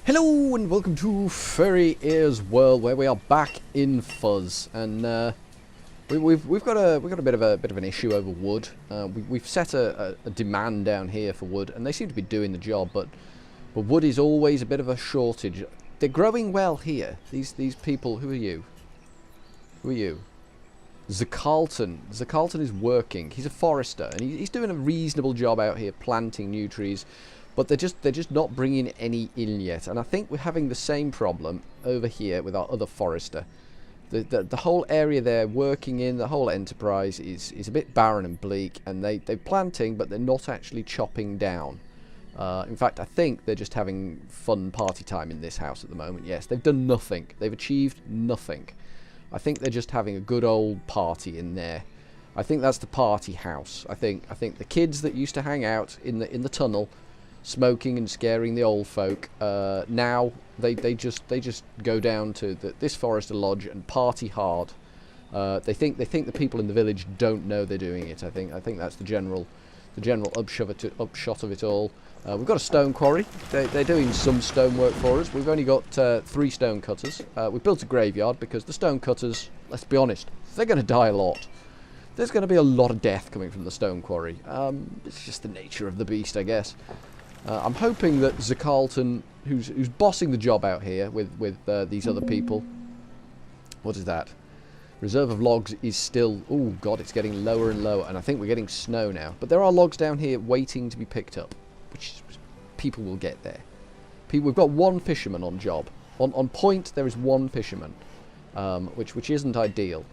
Hello and welcome to Furry Ears World, where we are back in Fuzz, and we've got a bit of an issue over wood. We've set a demand down here for wood, and they seem to be doing the job, but wood is always a bit of a shortage. They're growing well here. These people. Who are you? Who are you? Zacarlton. Zacarlton is working. He's a forester, and he's doing a reasonable job out here planting new trees. But they're just not bringing any in yet, and I think we're having the same problem over here with our other forester. The whole area they're working in, the whole enterprise is a bit barren and bleak, and they're planting, but they're not actually chopping down. In fact, I think they're just having fun party time in this house at the moment. Yes, they've done nothing. They've achieved nothing. I think they're just having a good old party in there. I think that's the party house. I think the kids that used to hang out in the tunnel, smoking and scaring the old folk, now they just go down to this forester lodge and party hard. They think the people in the village don't know they're doing it. I think that's the general upshot of it all. We've got a stone quarry. They're doing some stone work for us. We've only got 3 stone cutters. We built a graveyard because the stone cutters, let's be honest, they're going to die a lot. There's going to be a lot of death coming from the stone quarry. It's just the nature of the beast, I guess. I'm hoping that Zacarlton, who's bossing the job out here with these other people. What is that? Reserve of logs is still... Oh, God, it's getting lower and lower. And I think we're getting snow now. But there are logs down here waiting to be picked up. Which people will get there. We've got 1 fisherman on job. On point, there is 1 fisherman. Which isn't ideal.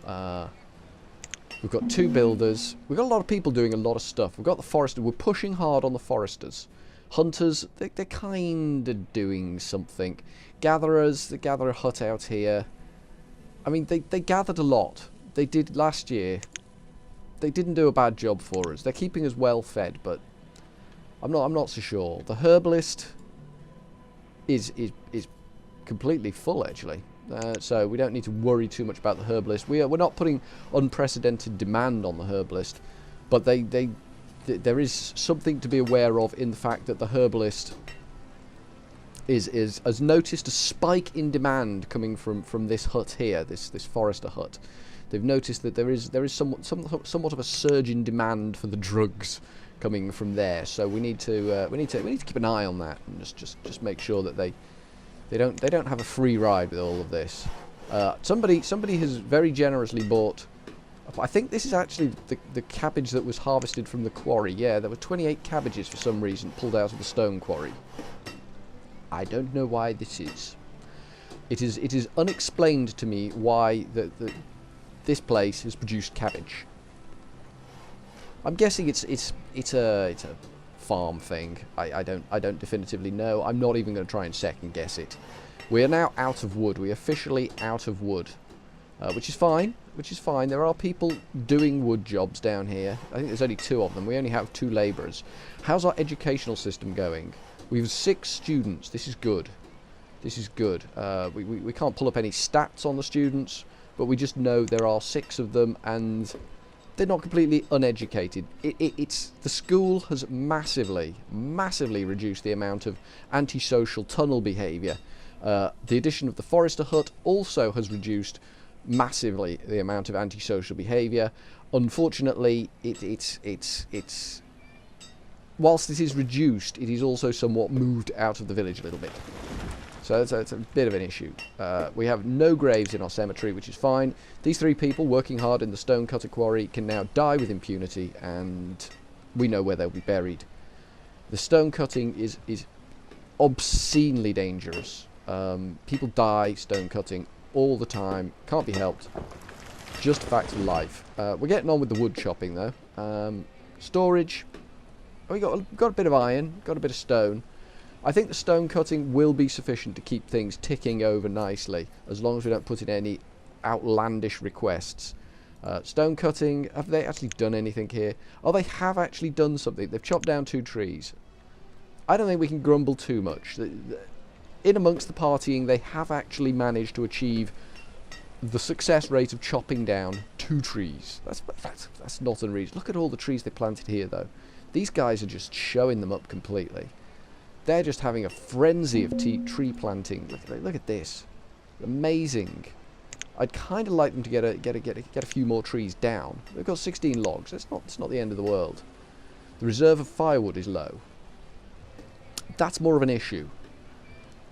We've got 2 builders. We've got a lot of people doing a lot of stuff. We've got the forester. We're pushing hard on the foresters. Hunters, they're kind of doing something. Gatherers, they gather a hut out here. I mean, they gathered a lot. They did last year. They didn't do a bad job for us. They're keeping us well fed, but I'm not so sure. The herbalist is completely full, actually. So we don't need to worry too much about the herbalist. We're not putting unprecedented demand on the herbalist, but there is something to be aware of in the fact that the herbalist has noticed a spike in demand coming from this hut here, this forester hut. They've noticed that there is somewhat of a surge in demand for the drugs coming from there. So we need to keep an eye on that and just make sure that they don't have a free ride with all of this. Somebody has very generously bought. I think this is actually the cabbage that was harvested from the quarry. Yeah, there were 28 cabbages for some reason pulled out of the stone quarry. I don't know why this is. It is unexplained to me why this place has produced cabbage. I'm guessing it's a farm thing. I don't definitively know. I'm not even going to try and second guess it. We are now out of wood. We are officially out of wood. Which is fine. There are people doing wood jobs down here. I think there's only 2 of them. We only have 2 labourers. How's our educational system going? We have 6 students. This is good. This is good. We can't pull up any stats on the students, but we just know there are 6 of them, and they're not completely uneducated. The school has massively reduced the amount of antisocial tunnel behaviour. The addition of the forester hut also has reduced massively the amount of antisocial behaviour. Unfortunately, it's whilst it is reduced, it is also somewhat moved out of the village a little bit. So it's a bit of an issue. We have no graves in our cemetery, which is fine. These 3 people working hard in the stonecutter quarry can now die with impunity, and we know where they'll be buried. The stone cutting is obscenely dangerous. People die stone cutting all the time. Can't be helped. Just a fact of life. We're getting on with the wood chopping though. Storage. We got a bit of iron. Got a bit of stone. I think the stone cutting will be sufficient to keep things ticking over nicely, as long as we don't put in any outlandish requests. Stone cutting. Have they actually done anything here? Oh, they have actually done something. They've chopped down 2 trees. I don't think we can grumble too much. In amongst the partying, they have actually managed to achieve the success rate of chopping down 2 trees. That's not unreasonable. Look at all the trees they planted here, though. These guys are just showing them up completely. they're just having a frenzy of tree planting. Look at this, amazing. I'd kind of like them to get a few more trees down. We've got 16 logs. It's not the end of the world. The reserve of firewood is low. That's more of an issue.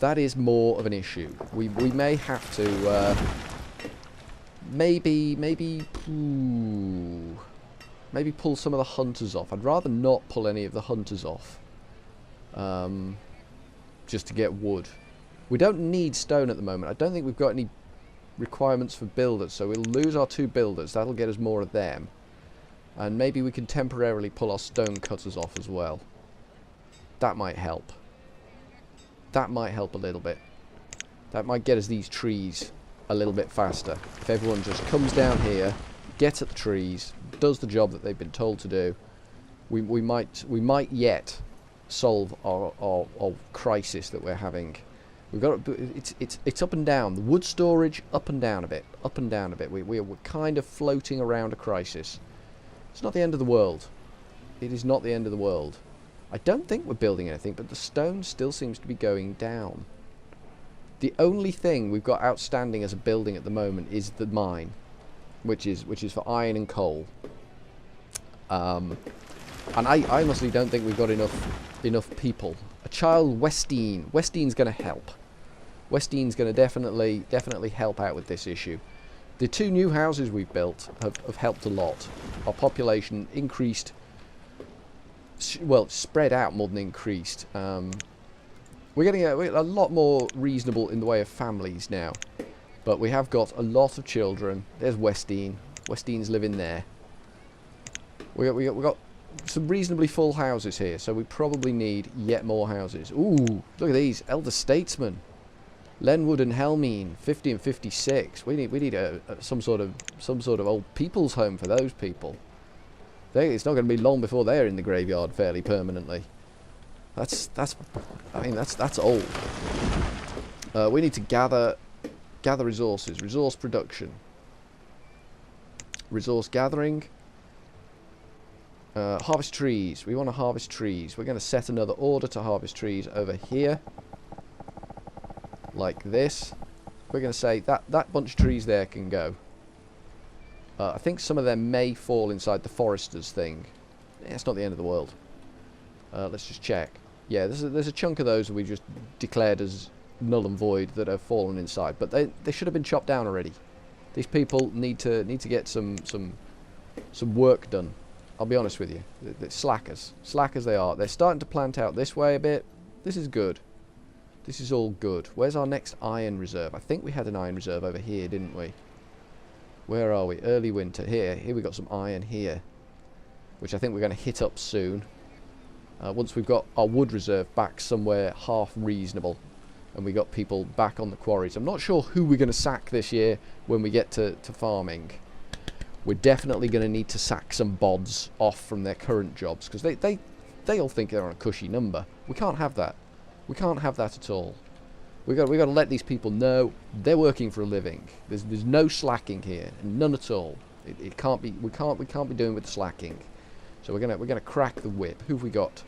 That is more of an issue. We may have to maybe pull some of the hunters off. I'd rather not pull any of the hunters off. Just to get wood. We don't need stone at the moment. I don't think we've got any requirements for builders, so we'll lose our 2 builders. That'll get us more of them. And maybe we can temporarily pull our stone cutters off as well. That might help. That might help a little bit. That might get us these trees a little bit faster. If everyone just comes down here, gets at the trees, does the job that they've been told to do, we might yet solve our crisis that we're having. We've got it's up and down. The wood storage up and down a bit, up and down a bit. We're kind of floating around a crisis. It's not the end of the world. It is not the end of the world. I don't think we're building anything, but the stone still seems to be going down. The only thing we've got outstanding as a building at the moment is the mine, which is for iron and coal. And I honestly don't think we've got enough people. A child Westine. Westine's going to help. Westine's going to definitely help out with this issue. The 2 new houses we've built have helped a lot. Our population increased, well, spread out more than increased. We're getting a lot more reasonable in the way of families now. But we have got a lot of children. There's Westine. Westine's living there. We got some reasonably full houses here, so we probably need yet more houses. Ooh, look at these. Elder Statesmen. Lenwood and Helmine, 50 and 56. We need some sort of old people's home for those people. It's not going to be long before they're in the graveyard fairly permanently. That's old. We need to gather resources, resource production, resource gathering. Harvest trees. We want to harvest trees. We're going to set another order to harvest trees over here. Like this. We're going to say that bunch of trees there can go. I think some of them may fall inside the foresters thing. Yeah, it's not the end of the world. Let's just check. Yeah, there's a chunk of those that we just declared as null and void that have fallen inside. But they should have been chopped down already. These people need to get some work done. I'll be honest with you. They're slackers. Slackers they are. They're starting to plant out this way a bit. This is good. This is all good. Where's our next iron reserve? I think we had an iron reserve over here, didn't we? Where are we? Early winter. Here we got some iron here, which I think we're going to hit up soon. Once we've got our wood reserve back somewhere half reasonable, and we got people back on the quarries. I'm not sure who we're going to sack this year when we get to farming. We're definitely going to need to sack some bods off from their current jobs, because they all think they're on a cushy number. We can't have that. We can't have that at all. We got to let these people know they're working for a living. There's no slacking here, none at all. It can't be. We can't be doing with the slacking. So we're gonna crack the whip. Who have we got?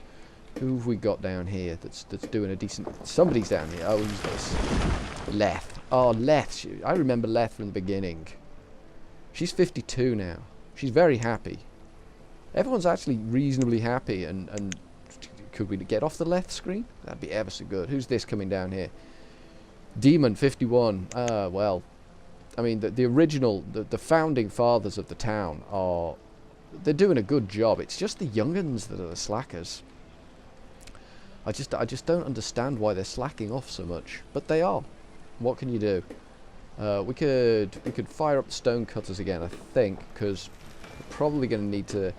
Who have we got down here that's doing a decent? Somebody's down here. Oh, who's this? Leth. Oh, Leth. I remember Leth from the beginning. She's 52 now. She's very happy. Everyone's actually reasonably happy, and could we get off the left screen? That'd be ever so good. Who's this coming down here? Demon 51. Well, I mean, the original, the founding fathers of the town they're doing a good job. It's just the young'uns that are the slackers. I just don't understand why they're slacking off so much, but they are. What can you do? We could fire up the stone cutters again, I think, because we're probably going to need to.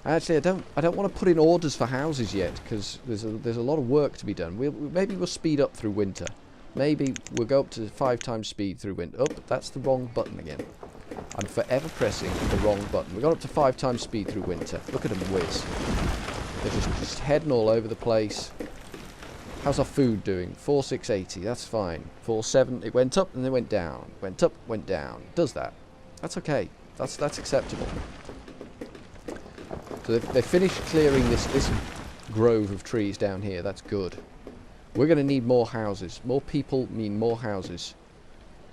Actually, I don't want to put in orders for houses yet, because there's a lot of work to be done. Maybe we'll speed up through winter. Maybe we'll go up to 5 times speed through winter. Oh, that's the wrong button again. I'm forever pressing the wrong button. We got up to 5 times speed through winter. Look at them whiz. They're just heading all over the place. How's our food doing? 4,680. That's fine. 4,7. It went up and then went down. Went up, went down. It does that. That's okay. That's acceptable. So they finished clearing this grove of trees down here. That's good. We're going to need more houses. More people mean more houses.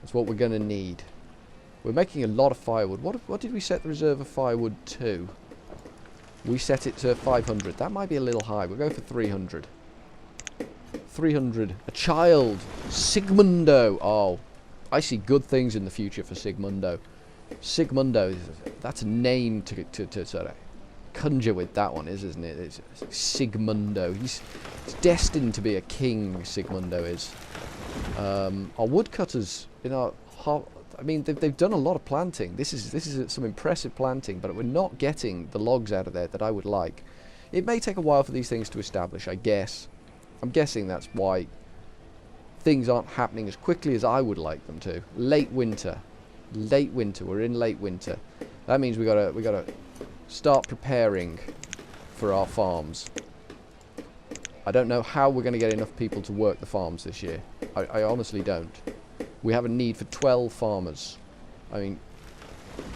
That's what we're going to need. We're making a lot of firewood. What did we set the reserve of firewood to? We set it to 500. That might be a little high. We'll go for 300. 300. A child. Sigmundo. Oh, I see good things in the future for Sigmundo. Sigmundo, that's a name to sort of conjure with, that one is, isn't it? It's Sigmundo. He's destined to be a king, Sigmundo is. Our woodcutters, in our... I mean, they've done a lot of planting. This is some impressive planting, but we're not getting the logs out of there that I would like. It may take a while for these things to establish, I guess. I'm guessing that's why things aren't happening as quickly as I would like them to. Late winter. Late winter. We're in late winter. That means we gotta start preparing for our farms. I don't know how we're going to get enough people to work the farms this year. I honestly don't. We have a need for 12 farmers. I mean,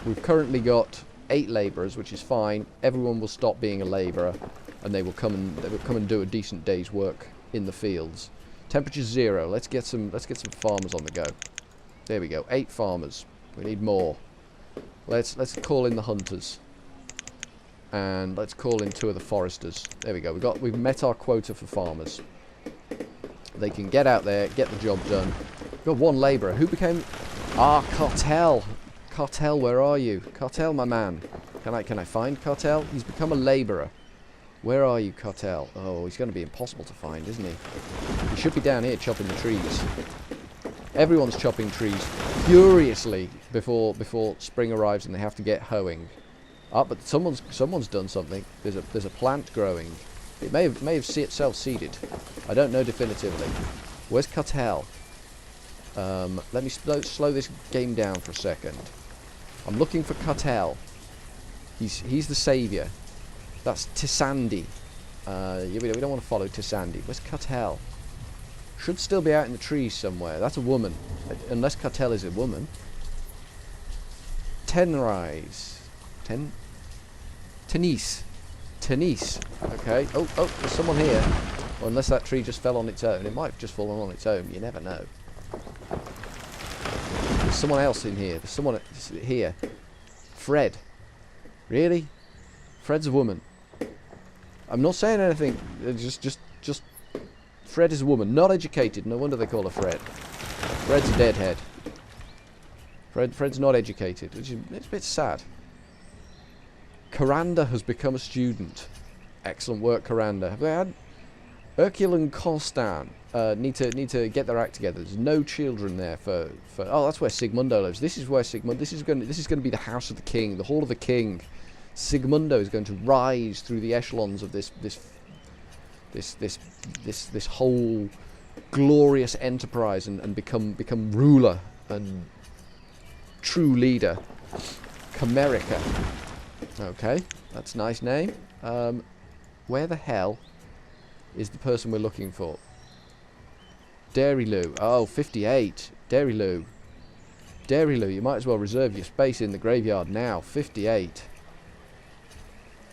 we've currently got 8 labourers, which is fine. Everyone will stop being a labourer, and they will come and do a decent day's work in the fields. Temperature's 0. Let's get some farmers on the go. There we go. 8 farmers. We need more. Let's call in the hunters. And let's call in 2 of the foresters. There we go. We've met our quota for farmers. They can get out there, get the job done. We've got 1 labourer. Who became... Ah, Cartel. Cartel, where are you? Cartel, my man. Can I find Cartel? He's become a labourer. Where are you, Cartel? Oh, he's going to be impossible to find, isn't he? He should be down here chopping the trees. Everyone's chopping trees furiously before spring arrives and they have to get hoeing. Ah, but someone's done something. There's a plant growing. It may have self-seeded. I don't know definitively. Where's Cartel? Let me slow this game down for a second. I'm looking for Cartel. He's the saviour. That's Tisandi. Yeah, we don't want to follow Tisandi. Where's Cartel? Should still be out in the trees somewhere. That's a woman. Unless Cartel is a woman. Tenrise. Tenise. Okay. Oh, there's someone here. Well, unless that tree just fell on its own. It might have just fallen on its own. You never know. There's someone else in here. There's someone here. Fred. Really? Fred's a woman. I'm not saying anything. Just Fred is a woman. Not educated. No wonder they call her Fred. Fred's a deadhead. Fred's not educated. It's a bit sad. Karanda has become a student. Excellent work, Karanda. Have they had... Urquil and Constant need to get their act together. There's no children there for oh, that's where Sigmundo lives. This is where This is going to be the house of the king, the hall of the king. Sigmundo is going to rise through the echelons of this whole glorious enterprise and become ruler and true leader. Camerica. Okay, that's a nice name. Where the hell is the person we're looking for? Dairyloo. Oh, 58. Dairyloo. Dairyloo, you might as well reserve your space in the graveyard now. 58.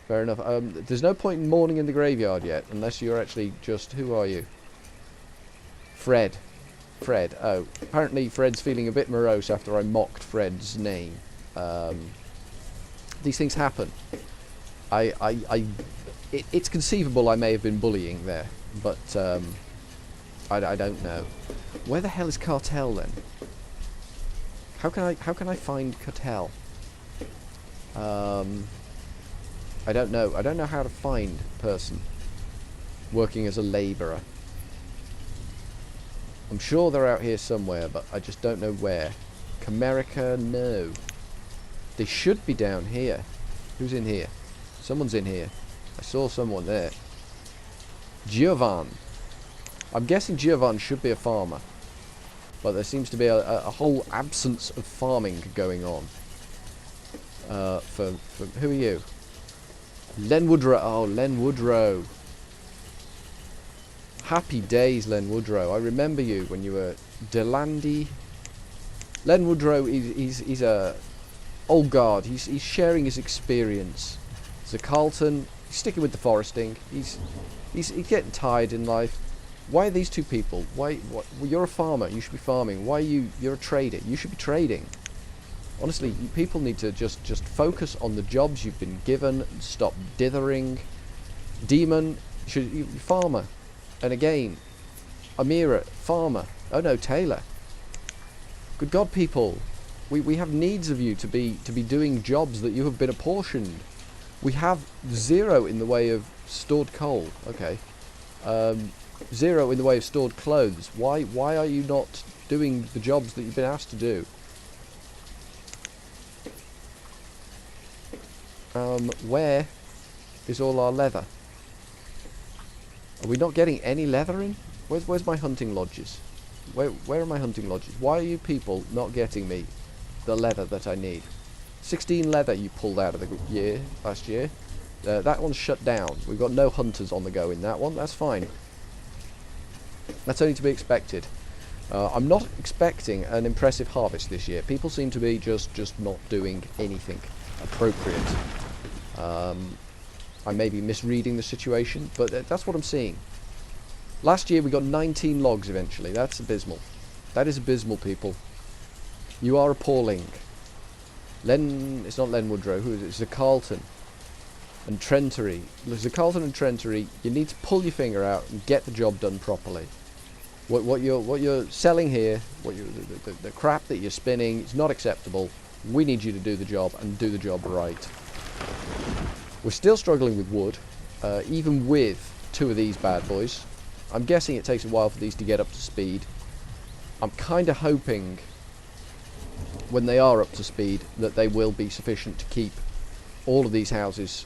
Fair enough. There's no point in mourning in the graveyard yet, unless you're actually just... Who are you? Fred. Fred. Oh, apparently Fred's feeling a bit morose after I mocked Fred's name. These things happen. It's conceivable I may have been bullying there, but I don't know. Where the hell is Cartel then? How can I find Cartel? I don't know. I don't know how to find a person working as a labourer. I'm sure they're out here somewhere, but I just don't know where. Camerica, no. They should be down here. Who's in here? Someone's in here. I saw someone there. Giovan. I'm guessing Giovan should be a farmer. But there seems to be a whole absence of farming going on. For who are you? Len Woodrow. Oh, Len Woodrow. Happy days, Len Woodrow. I remember you when you were Delandy. Len Woodrow, he's a old guard. He's sharing his experience. So Carlton, he's sticking with the foresting. He's getting tired in life. Why are these two people? Why? Well, you're a farmer. You should be farming. Why are you? You're a trader. You should be trading. Honestly, people need to just focus on the jobs you've been given. Stop dithering. Demon, you farmer. And again, Amira, farmer. Oh no, Taylor. Good God, people. We have needs of you to be doing jobs that you have been apportioned. We have 0 in the way of stored coal. Okay. 0 in the way of stored clothes. Why are you not doing the jobs that you've been asked to do? Where is all our leather? Are we not getting any leather in? Where's my hunting lodges? Where are my hunting lodges? Why are you people not getting me the leather that I need? 16 leather you pulled out of the last year. That one's shut down. We've got no hunters on the go in that one. That's fine. That's only to be expected. I'm not expecting an impressive harvest this year. People seem to be just not doing anything appropriate. I may be misreading the situation, but that's what I'm seeing. Last year we got 19 logs eventually. That's abysmal. That is abysmal, people. You are appalling. It's not Len Woodrow. Who is it? It's Carlton and Trentery. Carlton and Trentery, you need to pull your finger out and get the job done properly. What you're selling here, the crap that you're spinning, is not acceptable. We need you to do the job and do the job right. We're still struggling with wood, even with 2 of these bad boys. I'm guessing it takes a while for these to get up to speed. I'm kind of hoping when they are up to speed that they will be sufficient to keep all of these houses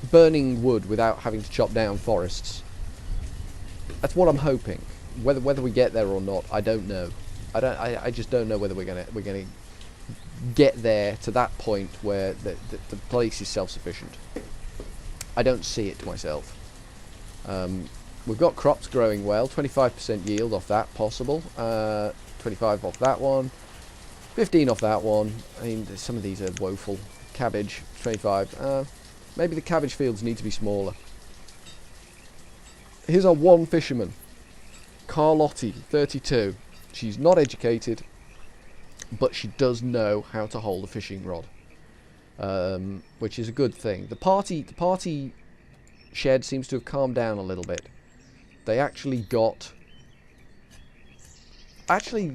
burning wood without having to chop down forests. That's what I'm hoping. Whether we get there or not, I don't know. I just don't know whether we're gonna get there to that point where the place is self-sufficient. I don't see it myself. We've got crops growing well. 25% yield off that possible. 25 off that one. 15 off that one. I mean, some of these are woeful. Cabbage, 25. Maybe the cabbage fields need to be smaller. Here's our one fisherman. Carlotti, 32. She's not educated, but she does know how to hold a fishing rod, which is a good thing. The party shed seems to have calmed down a little bit. They actually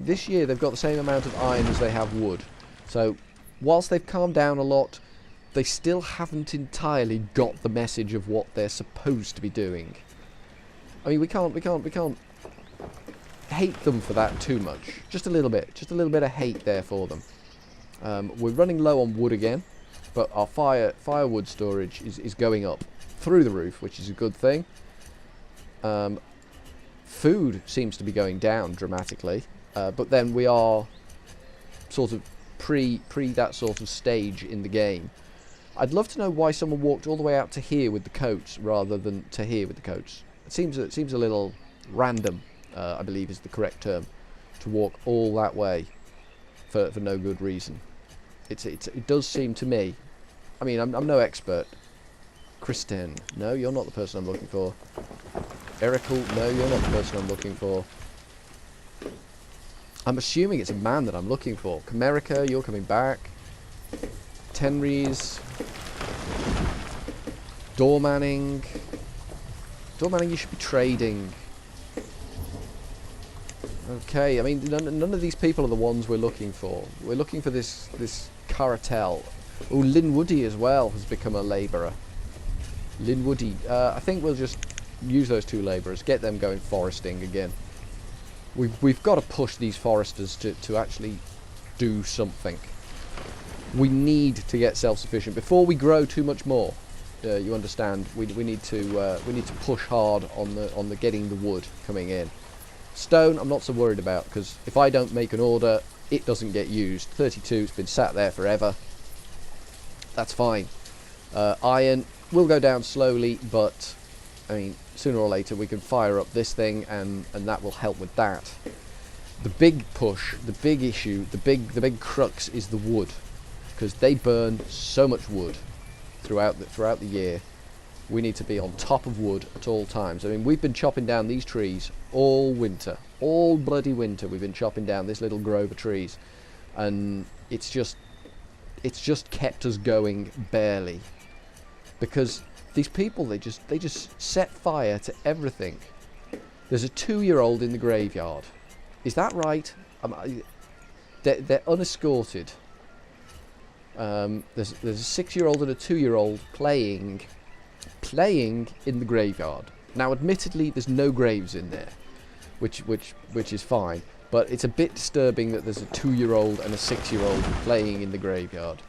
this year they've got the same amount of iron as they have wood. So whilst they've calmed down a lot, they still haven't entirely got the message of what they're supposed to be doing. I mean, we can't hate them for that too much. Just a little bit of hate there for them. We're running low on wood again, but our firewood storage is going up through the roof, which is a good thing. Food seems to be going down dramatically, but then we are sort of pre that sort of stage in the game. I'd love to know why someone walked all the way out to here with the coats rather than to here with the coats. It seems a little random, I believe is the correct term, to walk all that way for no good reason. It does seem to me. I mean, I'm no expert. Kristen, no, you're not the person I'm looking for. Erical, no, you're not the person I'm looking for. I'm assuming it's a man that I'm looking for. Comerica, you're coming back. Tenries. Doormanning. Doormanning, you should be trading. Okay, I mean, none of these people are the ones we're looking for. We're looking for this Caratel. Oh, Linwoody as well has become a labourer. Linwoody. I think we'll just use those 2 labourers, get them going foresting again. We've got to push these foresters to actually do something. We need to get self-sufficient before we grow too much more. You understand? We need to push hard on the getting the wood coming in. Stone, I'm not so worried about, because if I don't make an order, it doesn't get used. 32, it's been sat there forever. That's fine. Iron will go down slowly, but I mean, sooner or later we can fire up this thing, and that will help with that. The big push, the big issue, the big crux is the wood, because they burn so much wood throughout the year. We need to be on top of wood at all times. I mean, we've been chopping down these trees all winter. All bloody winter we've been chopping down this little grove of trees. And it's just kept us going barely. Because these people, they just set fire to everything. There's a 2-year-old in the graveyard. Is that right? They're unescorted. There's a 6-year-old and a 2-year-old playing in the graveyard. Now, admittedly, there's no graves in there, which is fine. But it's a bit disturbing that there's a 2-year-old and a 6-year-old playing in the graveyard.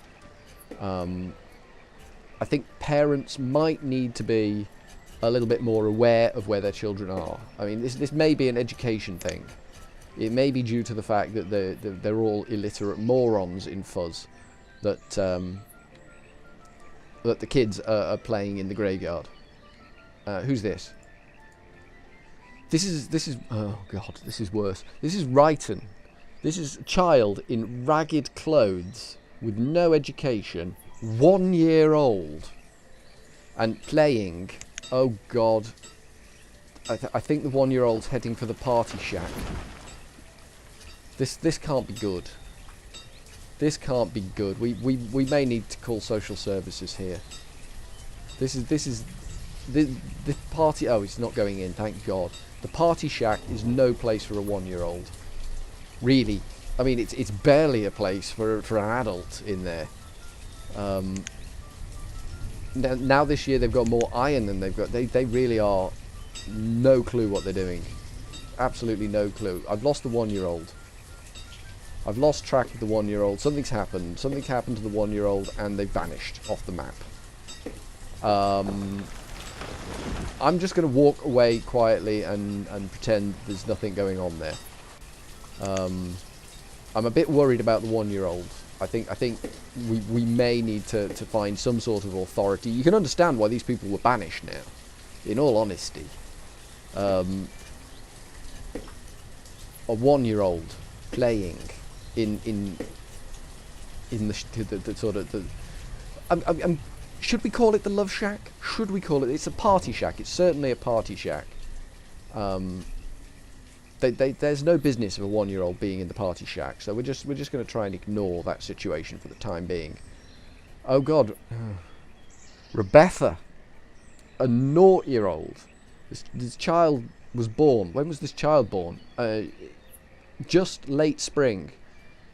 I think parents might need to be a little bit more aware of where their children are. I mean, this may be an education thing. It may be due to the fact that they're all illiterate morons in Fuzz that the kids are playing in the graveyard. Who's this? This is oh god, this is worse. This is Ryton. This is a child in ragged clothes with no education, 1 year old, and playing. Oh god. I think the 1 year old's heading for the party shack. This can't be good. This can't be good. We may need to call social services here. This is the party. Oh, it's not going in. Thank God. The party shack is no place for a 1 year old. Really. I mean, it's barely a place for an adult in there. Now this year they've got more iron than they've got. They really are no clue what they're doing. Absolutely no clue. I've lost the 1 year old. I've lost track of the 1 year old. Something's happened. Something happened to the 1 year old and they vanished off the map. I'm just going to walk away quietly and pretend there's nothing going on there. I'm a bit worried about the 1 year old. I think we may need to find some sort of authority. You can understand why these people were banished now, in all honesty. A 1 year old playing in the sort of the. Should we call it the love shack? Should we call it? It's a party shack. It's certainly a party shack. There's no business of a 1 year old being in the party shack, so we're just going to try and ignore that situation for the time being. Oh God, Rebecca, a 0 year old. This child was born. When was this child born? Just late spring.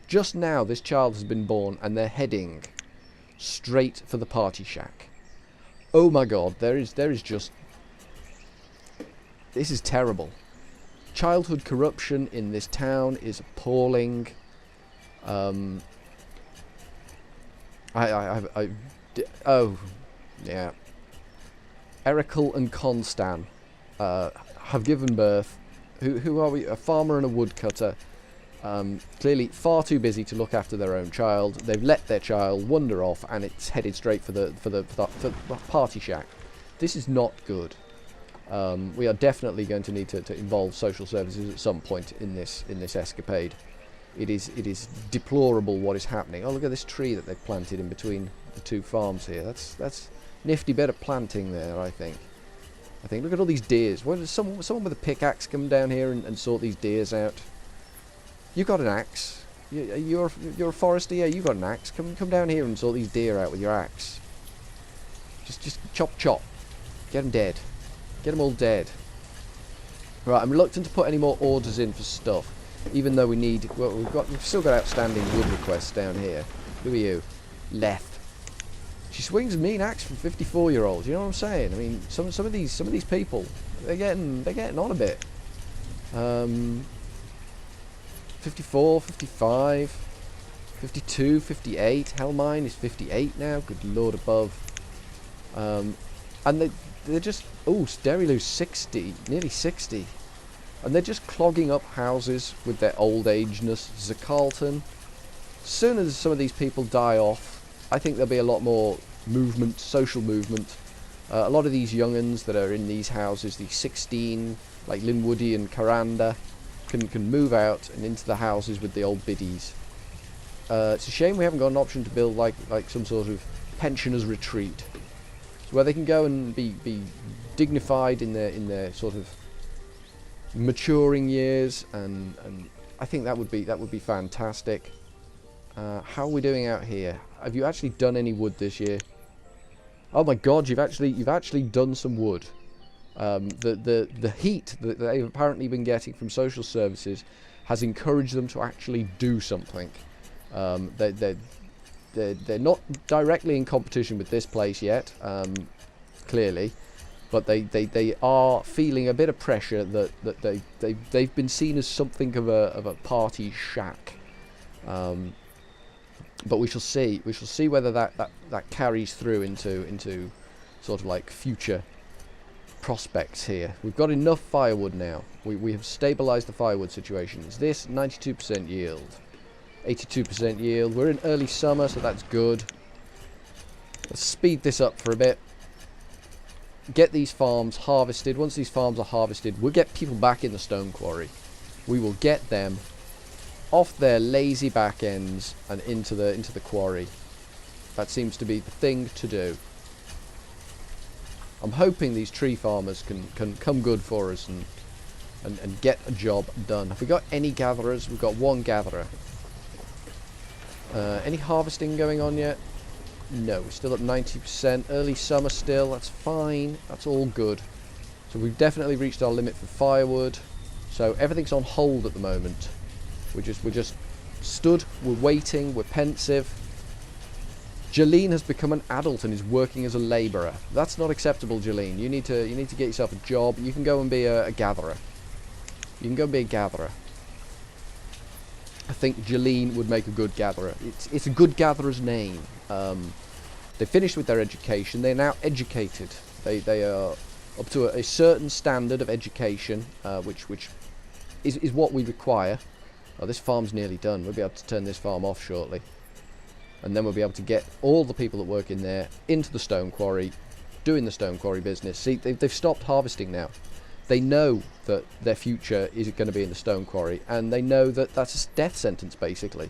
Just now, this child has been born, and they're heading straight for the party shack. Oh my God, there is just. This is terrible. Childhood corruption in this town is appalling. Oh yeah. Erical and Constan have given birth. Who are we? A farmer and a woodcutter. Clearly far too busy to look after their own child. They've let their child wander off, and it's headed straight for the party shack. This is not good. We are definitely going to need to involve social services at some point in this escapade. It is deplorable what is happening. Oh, look at this tree that they've planted in between the two farms here. That's nifty bit of planting there, I think. Look at all these deers. Why does someone with a pickaxe come down here and sort these deers out? You got an axe. You're a forester. Yeah, you got an axe. Come down here and sort these deer out with your axe. Just chop. Get them dead. Get them all dead. Right, I'm reluctant to put any more orders in for stuff, even though we've still got outstanding wood requests down here. Who are you? Leth. She swings a mean axe from 54-year-olds. You know what I'm saying? I mean, some of these people, they're getting on a bit. 54, 55, 52, 58. Hell, mine is 58 now. Good Lord above. And they're just, Sterilu's 60, nearly 60. And they're just clogging up houses with their old ageness. Zacarlton. As soon as some of these people die off, I think there'll be a lot more movement, social movement. A lot of these young'uns that are in these houses, these 16, like Linwoody and Caranda, can move out and into the houses with the old biddies. It's a shame we haven't got an option to build like some sort of pensioners retreat. where they can go and be dignified in their sort of maturing years, and I think that would be fantastic. How are we doing out here? Have you actually done any wood this year? Oh my God, you've actually done some wood. The heat that they've apparently been getting from social services has encouraged them to actually do something. They're not directly in competition with this place yet, clearly, but they are feeling a bit of pressure that they've been seen as something of a party shack. But we shall see. We shall see whether that carries through into sort of like future prospects here. We've got enough firewood now. We have stabilized the firewood situation. Is this 92% yield? 82% yield. We're in early summer, so that's good. Let's speed this up for a bit. Get these farms harvested. Once these farms are harvested, we'll get people back in the stone quarry. We will get them off their lazy back ends and into the quarry. That seems to be the thing to do. I'm hoping these tree farmers can come good for us and get a job done. Have we got any gatherers? We've got one gatherer. Any harvesting going on yet? No, we're still at 90%. Early summer still. That's fine. That's all good. So we've definitely reached our limit for firewood. So everything's on hold at the moment. We're just stood. We're waiting. We're pensive. Jolene has become an adult and is working as a labourer. That's not acceptable, Jolene. You need to get yourself a job. You can go and be a gatherer. You can go and be a gatherer. I think Jolene would make a good gatherer. It's a good gatherer's name. They finished with their education. They're now educated. They are up to a certain standard of education, which is what we require. Oh, this farm's nearly done. We'll be able to turn this farm off shortly. And then we'll be able to get all the people that work in there into the stone quarry, doing the stone quarry business. See, they've stopped harvesting now. They know that their future is going to be in the stone quarry, and they know that that's a death sentence, basically.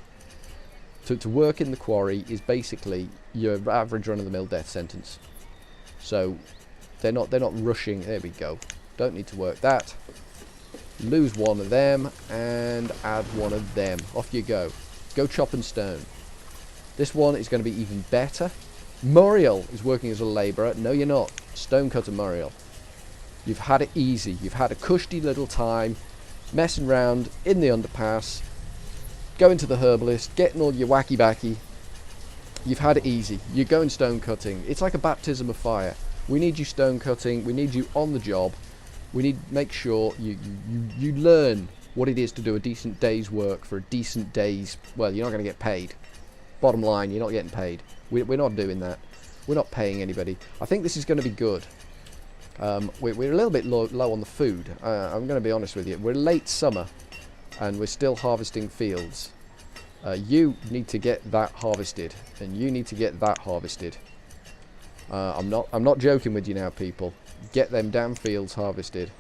To work in the quarry is basically your average run-of-the-mill death sentence. So they're not rushing. There we go. Don't need to work that. Lose one of them and add one of them. Off you go. Go chop and stone. This one is going to be even better. Muriel is working as a labourer. No, you're not. Stonecutter Muriel. You've had it easy. You've had a cushy little time messing around in the underpass, going to the herbalist, getting all your wacky backy. You've had it easy. You're going stone cutting. It's like a baptism of fire. We need you stone cutting. We need you on the job. We need to make sure you learn what it is to do a decent day's work for a decent day's... Well, you're not going to get paid. Bottom line, you're not getting paid. We're not doing that. We're not paying anybody. I think this is going to be good. We're a little bit low on the food. I'm going to be honest with you. We're late summer, and we're still harvesting fields. You need to get that harvested, and you need to get that harvested. I'm not joking with you now, people. Get them damn fields harvested.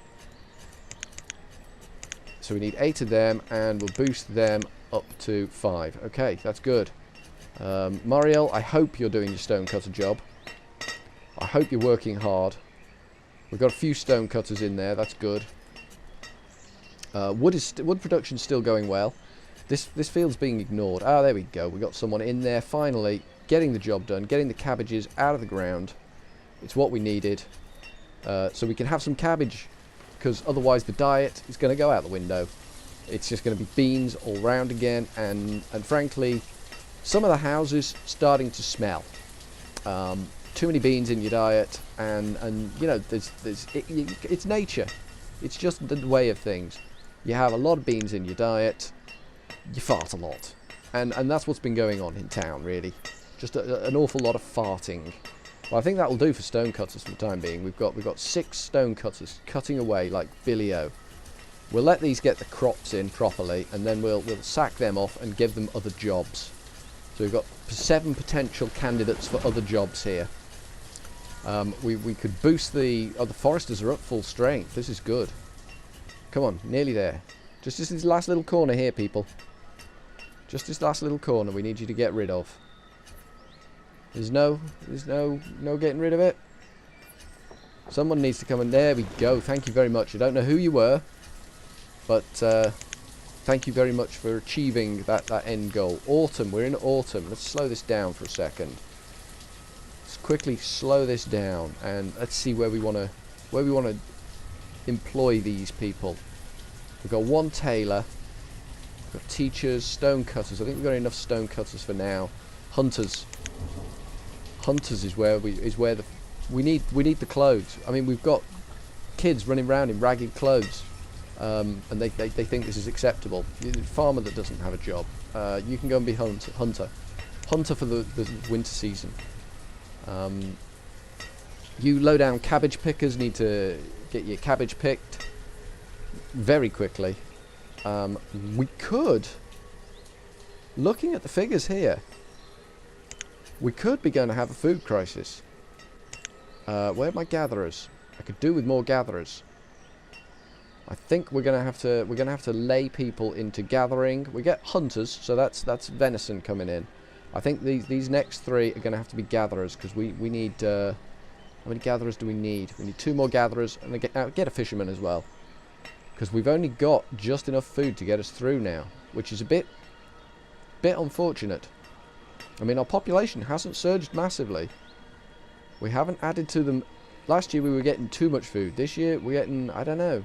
So we need 8 of them, and we'll boost them up to 5. Okay, that's good. Mariel, I hope you're doing your stonecutter job. I hope you're working hard. We've got a few stonecutters in there. That's good. Wood production's still going well. This field's being ignored. Ah, there we go. We got someone in there finally getting the job done, getting the cabbages out of the ground. It's what we needed. So we can have some cabbage, because otherwise the diet is going to go out the window. It's just going to be beans all round again, and frankly, some of the houses starting to smell. Too many beans in your diet, and you know, it's nature. It's just the way of things. You have a lot of beans in your diet, you fart a lot, and that's what's been going on in town, really. Just an awful lot of farting. Well, I think that will do for stonecutters for the time being. We've got 6 stonecutters cutting away like Billy-O. We'll let these get the crops in properly, and then we'll sack them off and give them other jobs. So we've got 7 potential candidates for other jobs here. We could boost the... Oh, the foresters are up full strength. This is good. Come on, nearly there. Just this last little corner here, people. Just this last little corner we need you to get rid of. There's no getting rid of it. Someone needs to come in. There we go. Thank you very much. I don't know who you were, but thank you very much for achieving that end goal. Autumn. We're in autumn. Let's slow this down for a second. Let's quickly slow this down, and let's see where we want to employ these people. We've got one tailor. We've got teachers, stone cutters. I think we've got enough stone cutters for now. Hunters. Hunters is where we need the clothes. I mean, we've got kids running around in ragged clothes, and they think this is acceptable. Farmer that doesn't have a job, you can go and be hunter for the winter season. You low down cabbage pickers need to get your cabbage picked very quickly. We could, looking at the figures here, we could be going to have a food crisis. Where are my gatherers? I could do with more gatherers. I think we're gonna have to lay people into gathering. We get hunters, so that's venison coming in. I think these next three are gonna have to be gatherers, because we need how many gatherers do we need? We need 2 more gatherers, and get a fisherman as well, because we've only got just enough food to get us through now, which is a bit unfortunate. I mean, our population hasn't surged massively. We haven't added to them. Last year we were getting too much food. This year we're getting, I don't know.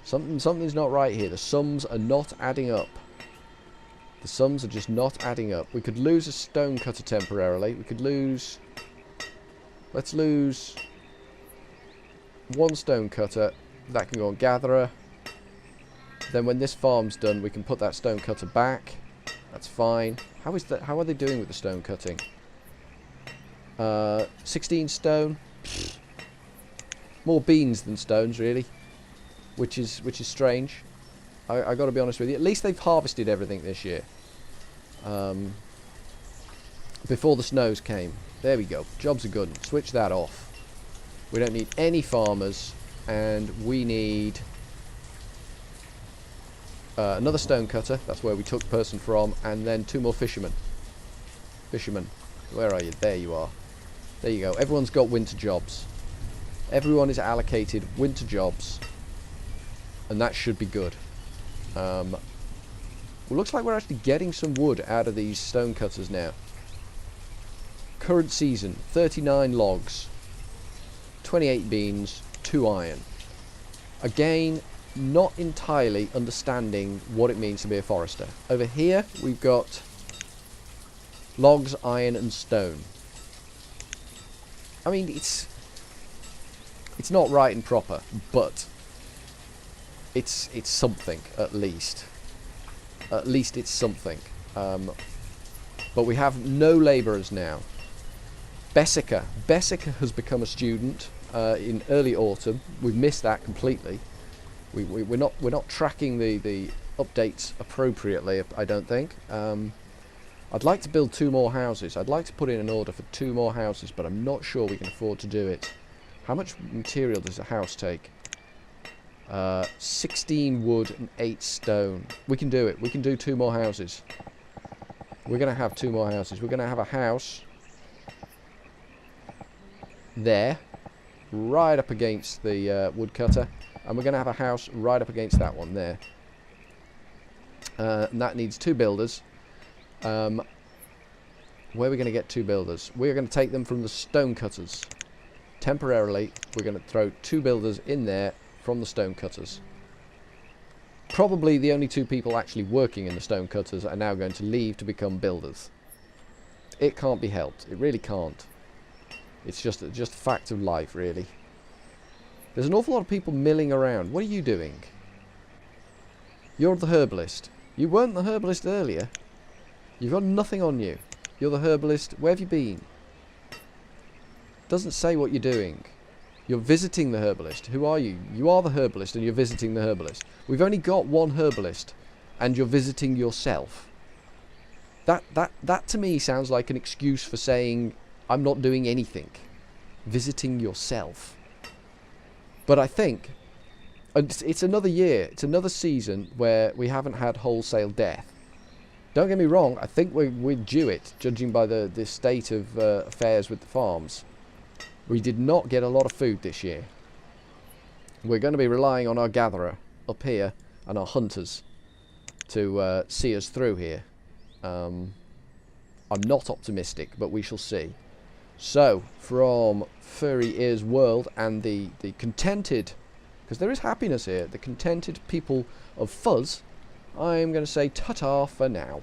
Something's not right here. The sums are not adding up. The sums are just not adding up. We could lose a stone cutter temporarily. We could lose... Let's lose 1 stone cutter. That can go on gatherer. Then when this farm's done, we can put that stone cutter back. That's fine. How are they doing with the stone cutting? 16 stone. More beans than stones, really, which is strange. I got to be honest with you. At least they've harvested everything this year. Before the snows came. There we go. Jobs are good. Switch that off. We don't need any farmers, and we need another stone cutter. That's where we took person from, and then 2 more fishermen. Fishermen, where are you? There you are. There you go. Everyone's got winter jobs. Everyone is allocated winter jobs, and that should be good. Well, looks like we're actually getting some wood out of these stone cutters now. Current season, 39 logs, 28 beans, 2 iron. Again, not entirely understanding what it means to be a forester. Over here, we've got logs, iron, and stone. I mean, it's not right and proper, but it's something, at least. At least it's something. But we have no labourers now. Bessica has become a student in early autumn. We've missed that completely. We're not tracking the updates appropriately, I don't think. I'd like to build 2 more houses. I'd like to put in an order for 2 more houses, but I'm not sure we can afford to do it. How much material does a house take? 16 wood and 8 stone. We can do it. We can do 2 more houses. We're going to have 2 more houses. We're going to have a house there, right up against the woodcutter, and we're going to have a house right up against that one there. And that needs 2 builders. Where are we going to get 2 builders? We're going to take them from the stone cutters. Temporarily, we're going to throw 2 builders in there from the stone cutters. Probably the only 2 people actually working in the stone cutters are now going to leave to become builders. It can't be helped. It really can't. It's just a fact of life, really. There's an awful lot of people milling around. What are you doing? You're the herbalist. You weren't the herbalist earlier. You've got nothing on you. You're the herbalist. Where have you been? Doesn't say what you're doing. You're visiting the herbalist. Who are you? You are the herbalist and you're visiting the herbalist. We've only got 1 herbalist and you're visiting yourself. That to me sounds like an excuse for saying I'm not doing anything. Visiting yourself. But I think it's another year, it's another season where we haven't had wholesale death. Don't get me wrong, I think we're due it, judging by the state of affairs with the farms. We did not get a lot of food this year. We're going to be relying on our gatherer up here and our hunters to see us through here. I'm not optimistic, but we shall see. So, from furryearsworld and the contented, because there is happiness here, the contented people of Fuzz, I'm going to say ta-ta for now.